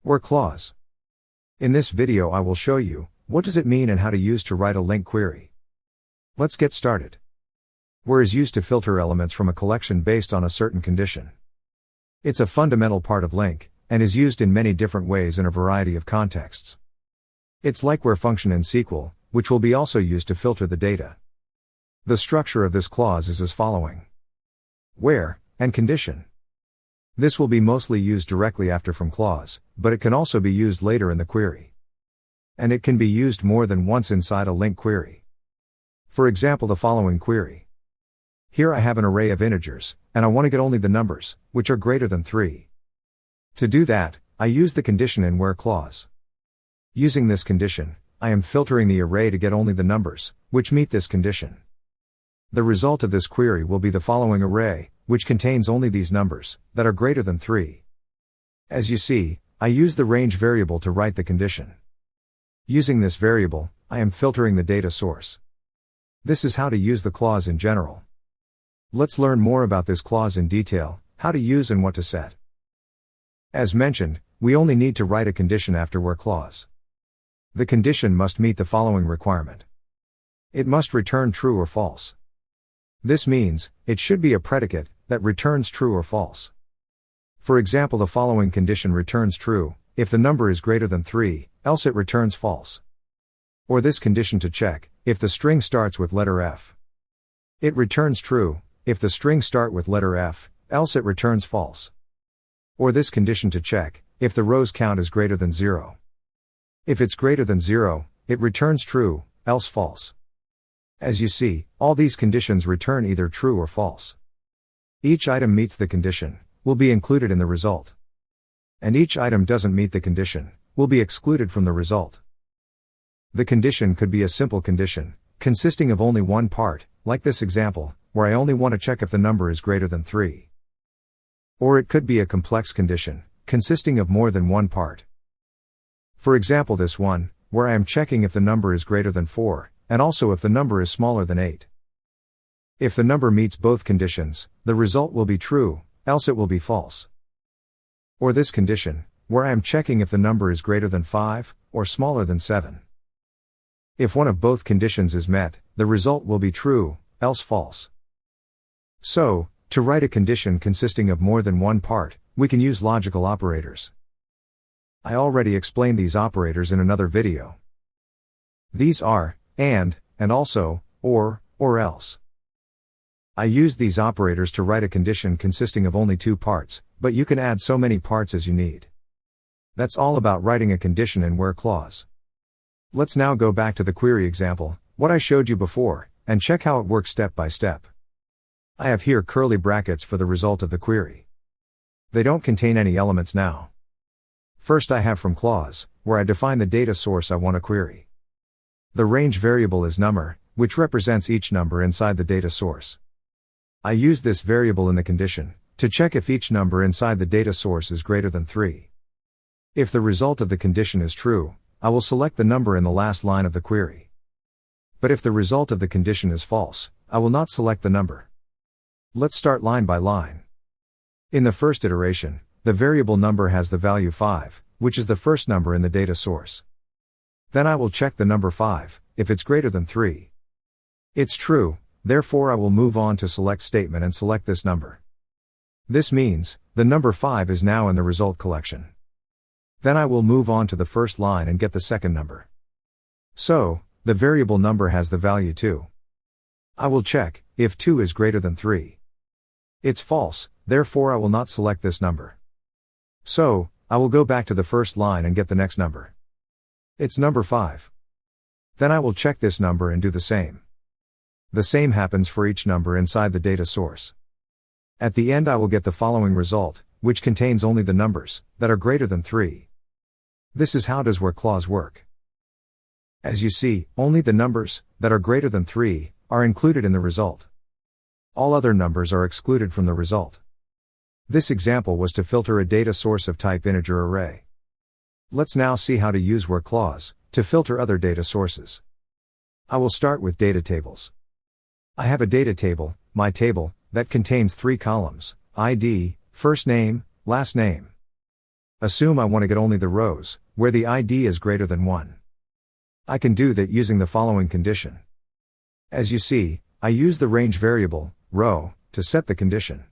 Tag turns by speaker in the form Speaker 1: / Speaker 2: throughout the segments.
Speaker 1: Where clause. In this video I will show you, what does it mean and how to use to write a LINQ query. Let's get started. Where is used to filter elements from a collection based on a certain condition. It's a fundamental part of LINQ, and is used in many different ways in a variety of contexts. It's like where function in SQL, which will be also used to filter the data. The structure of this clause is as following. Where, and condition. This will be mostly used directly after from clause, but it can also be used later in the query. And it can be used more than once inside a LINQ query. For example, the following query. Here I have an array of integers, and I want to get only the numbers, which are greater than 3. To do that, I use the condition in where clause. Using this condition, I am filtering the array to get only the numbers, which meet this condition. The result of this query will be the following array, which contains only these numbers, that are greater than 3. As you see, I use the range variable to write the condition. Using this variable, I am filtering the data source. This is how to use the clause in general. Let's learn more about this clause in detail, how to use and what to set. As mentioned, we only need to write a condition after where clause. The condition must meet the following requirement. It must return true or false. This means, it should be a predicate that returns true or false. For example, the following condition returns true if the number is greater than 3, else it returns false. Or this condition to check if the string starts with letter F. It returns true if the string start with letter F, else it returns false. Or this condition to check if the rows count is greater than 0. If it's greater than 0, it returns true, else false. As you see, all these conditions return either true or false. Each item meets the condition, will be included in the result. And each item doesn't meet the condition, will be excluded from the result. The condition could be a simple condition, consisting of only one part, like this example, where I only want to check if the number is greater than 3. Or it could be a complex condition, consisting of more than one part. For example, this one, where I am checking if the number is greater than 4, and also if the number is smaller than 8. If the number meets both conditions, the result will be true, else it will be false. Or this condition, where I am checking if the number is greater than 5, or smaller than 7. If one of both conditions is met, the result will be true, else false. So, to write a condition consisting of more than one part, we can use logical operators. I already explained these operators in another video. These are, and also, or else. I use these operators to write a condition consisting of only two parts, but you can add so many parts as you need. That's all about writing a condition in where clause. Let's now go back to the query example, what I showed you before, and check how it works step by step. I have here curly brackets for the result of the query. They don't contain any elements now. First I have from clause, where I define the data source I want to query. The range variable is number, which represents each number inside the data source. I use this variable in the condition, to check if each number inside the data source is greater than 3. If the result of the condition is true, I will select the number in the last line of the query. But if the result of the condition is false, I will not select the number. Let's start line by line. In the first iteration, the variable number has the value 5, which is the first number in the data source. Then I will check the number 5, if it's greater than 3. It's true, therefore I will move on to select statement and select this number. This means, the number 5 is now in the result collection. Then I will move on to the first line and get the second number. So, the variable number has the value 2. I will check, if 2 is greater than 3. It's false, therefore I will not select this number. So, I will go back to the first line and get the next number. It's number 5. Then I will check this number and do the same. The same happens for each number inside the data source. At the end I will get the following result, which contains only the numbers that are greater than 3. This is how does where clause work. As you see, only the numbers that are greater than 3 are included in the result. All other numbers are excluded from the result. This example was to filter a data source of type integer array. Let's now see how to use where clause to filter other data sources. I will start with data tables. I have a data table, my table, that contains 3 columns, ID, first name, last name. Assume I want to get only the rows where the ID is greater than 1. I can do that using the following condition. As you see, I use the range variable, row, to set the condition.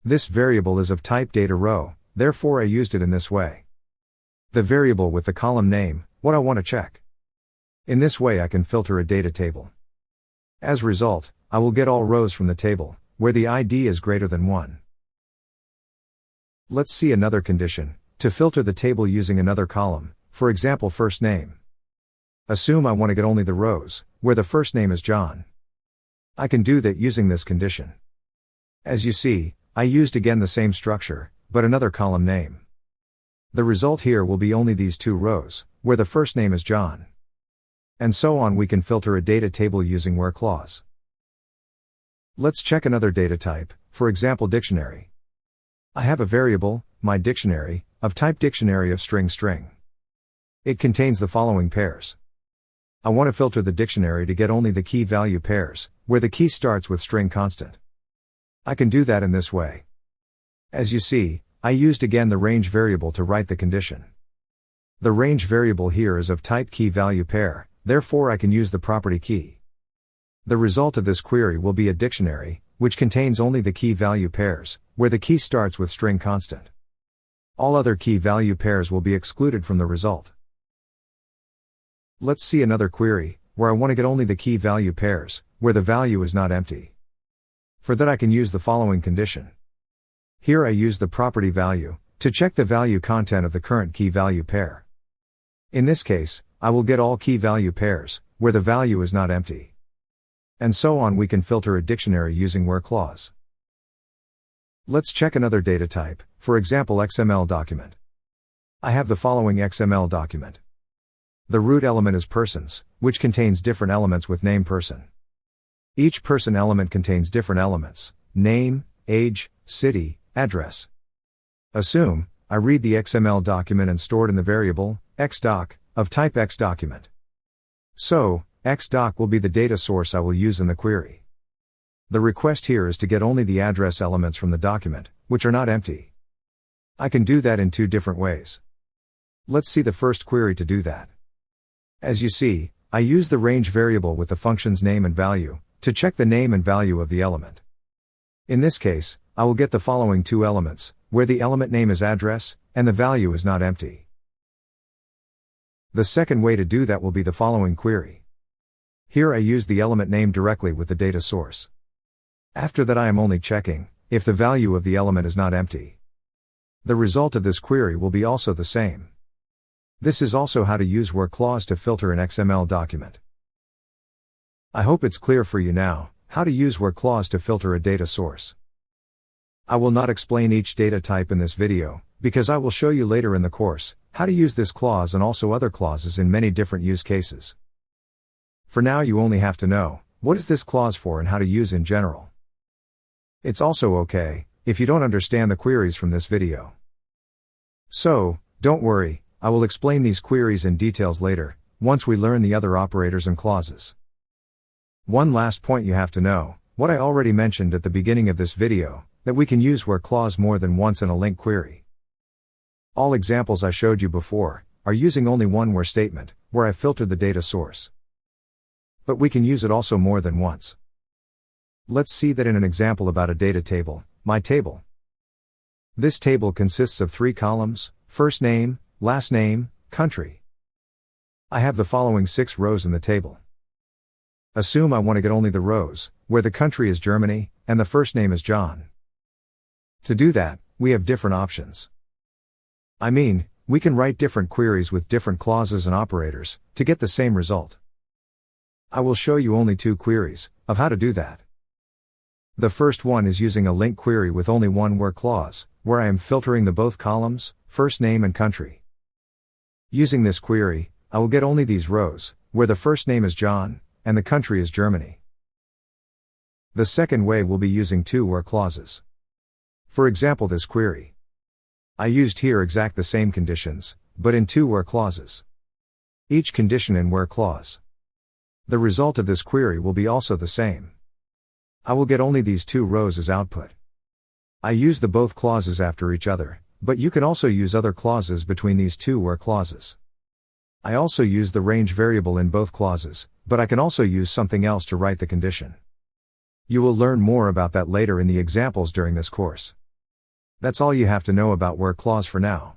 Speaker 1: This variable is of type data_row, therefore I used it in this way. The variable with the column name, what I want to check. In this way I can filter a data table. As a result, I will get all rows from the table where the ID is greater than 1. Let's see another condition, to filter the table using another column, for example first name. Assume I want to get only the rows where the first name is John. I can do that using this condition. As you see, I used again the same structure, but another column name. The result here will be only these 2 rows, where the first name is John. And so on. We can filter a data table using where clause. Let's check another data type, for example dictionary. I have a variable, my dictionary, of type dictionary of string. It contains the following pairs. I want to filter the dictionary to get only the key value pairs, where the key starts with string constant. I can do that in this way. As you see, I used again the range variable to write the condition. The range variable here is of type key value pair, therefore I can use the property key. The result of this query will be a dictionary, which contains only the key value pairs, where the key starts with string constant. All other key value pairs will be excluded from the result. Let's see another query, where I want to get only the key value pairs, where the value is not empty. For that I can use the following condition. Here I use the property value, to check the value content of the current key value pair. In this case, I will get all key value pairs, where the value is not empty. And so on. We can filter a dictionary using where clause. Let's check another data type, for example XML document. I have the following XML document. The root element is persons, which contains different elements with name person. Each person element contains different elements, name, age, city, address. Assume, I read the XML document and store it in the variable, xdoc, of type xDocument. So, xdoc will be the data source I will use in the query. The request here is to get only the address elements from the document, which are not empty. I can do that in 2 different ways. Let's see the first query to do that. As you see, I use the range variable with the functions name and value, to check the name and value of the element. In this case, I will get the following 2 elements, where the element name is address, and the value is not empty. The second way to do that will be the following query. Here I use the element name directly with the data source. After that I am only checking, if the value of the element is not empty. The result of this query will be also the same. This is also how to use where clause to filter an XML document. I hope it's clear for you now, how to use where clause to filter a data source. I will not explain each data type in this video, because I will show you later in the course, how to use this clause and also other clauses in many different use cases. For now you only have to know, what is this clause for and how to use in general. It's also okay, if you don't understand the queries from this video. So, don't worry, I will explain these queries in details later, once we learn the other operators and clauses. One last point you have to know, what I already mentioned at the beginning of this video, that we can use where clause more than once in a LINQ query. All examples I showed you before, are using only one where statement, where I filtered the data source. But we can use it also more than once. Let's see that in an example about a data table, my table. This table consists of 3 columns, first name, last name, country. I have the following 6 rows in the table. Assume I want to get only the rows, where the country is Germany, and the first name is John. To do that, we have different options. I mean, we can write different queries with different clauses and operators, to get the same result. I will show you only 2 queries, of how to do that. The first one is using a LINQ query with only one where clause, where I am filtering the both columns, first name and country. Using this query, I will get only these rows, where the first name is John, and the country is Germany. The second way will be using 2 where clauses. For example this query. I used here exact the same conditions, but in 2 where clauses. Each condition in where clause. The result of this query will be also the same. I will get only these 2 rows as output. I use the both clauses after each other, But you can also use other clauses between these two where clauses. I also use the range variable in both clauses, but I can also use something else to write the condition. You will learn more about that later in the examples during this course. That's all you have to know about where clause for now.